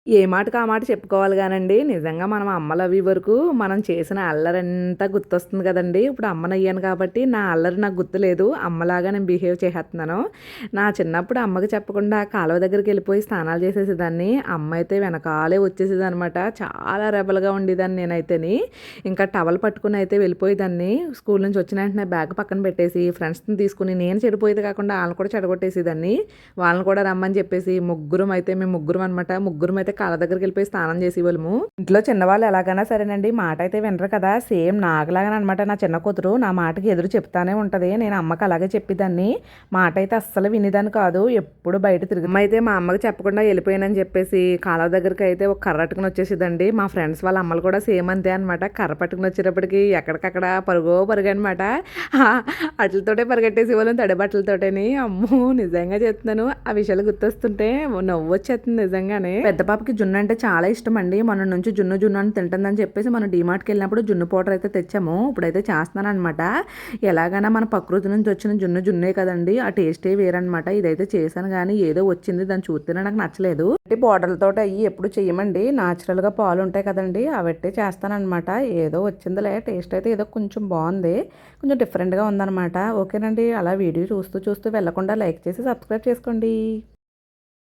ఏ మాటకి ఆ మాట చెప్పుకోవాలి గానండి. నిజంగా మనం అమ్మలవి వరకు మనం చేసిన అల్లరంతా గుర్తొస్తుంది కదండీ! ఇప్పుడు అమ్మనయ్యాను కాబట్టి నా అల్లరి నాకు గుర్తులేదు. అమ్మలాగా నేను బిహేవ్ చేసేస్తున్నాను. నా చిన్నప్పుడు అమ్మకి చెప్పకుండా కాలువ దగ్గరికెళ్ళిపోయి స్నానాలు చేసేసేదాన్ని. అమ్మ అయితే వెనకాలే వచ్చేసేదనమాట. చాలా రెబెల్‌గా ఉండేదాన్ని నేనైతేని. ఇంకా టవల్ పట్టుకొని అయితే వెళ్ళిపోయేదాన్ని. స్కూల్ నుంచి వచ్చిన వెంటనే బ్యాగ్ పక్కన పెట్టేసి ఫ్రెండ్స్‌ని తీసుకొని నేను చెడిపోయేది కాకుండా ఆళ్ళని కూడా చెడగొట్టేసేదాన్ని. వాళ్ళని కూడా రమ్మని చెప్పేసి మేము ముగ్గురం అనమాట. ముగ్గురం అయితే కాళ్ళ దగ్గరికి వెళ్ళిపోయి స్నానం చేసేవాళ్ళము. ఇంట్లో చిన్నవాళ్ళు ఎలాగైనా సరేనండి మాట అయితే వినరు కదా. సేమ్ నాకులాగానే అనమాట నా చిన్న కూతురు. నా మాటకి ఎదురు చెప్తానే ఉంటది. నేను అమ్మకి అలాగే చెప్పేదాన్ని. మాట అయితే అస్సలు వినేదాన్ని కాదు. ఎప్పుడు బయట తిరిగి అయితే మా అమ్మకి చెప్పకుండా వెళ్ళిపోయానని చెప్పేసి కాలువ దగ్గరికి అయితే ఒక కర్ర పట్టుకుని వచ్చేసేదండి. మా ఫ్రెండ్స్ వాళ్ళ అమ్మలు కూడా సేమ్ అంతే అనమాట. కర్ర పట్టుకుని వచ్చేటప్పటికి ఎక్కడికక్కడ పరుగు అనమాట. అట్లతోటే పరిగెట్టేసేవాళ్ళం తడి బట్టలతోటని. అమ్మో నిజంగా చెప్తున్నాను. ఆ విషయాలు గుర్తొస్తుంటే నవ్వు వచ్చేస్తుంది నిజంగానే. పెద్ద పాపకి జున్ను అంటే చాలా ఇష్టం అండి. మన నుంచి జున్ను అని తింటుందని చెప్పేసి మనం డీమార్ట్కి వెళ్ళినప్పుడు జున్ను పౌడర్ అయితే తెచ్చాము. ఇప్పుడైతే చేస్తున్నాను అనమాట. ఎలాగైనా మన ప్రకృతి నుంచి వచ్చిన జున్నే కదండి. ఆ టేస్టే వేరనమాట. ఇదైతే చేశాను కానీ ఏదో వచ్చింది. దాన్ని చూస్తేనే నాకు నచ్చలేదు. పౌడర్లతో అయ్యి ఎప్పుడు చేయమండి. గా పాలు ఉంటాయి కదండి. అవట్టే చేస్తానమాట. ఏదో వచ్చిందిలే. టేస్ట్ అయితే ఏదో కొంచెం బాగుంది. కొంచెం డిఫరెంట్గా ఉందన్నమాట. ఓకేనండి. అలా వీడియో చూస్తూ వెళ్ళకుండా లైక్ చేసి సబ్స్క్రైబ్ చేసుకోండి.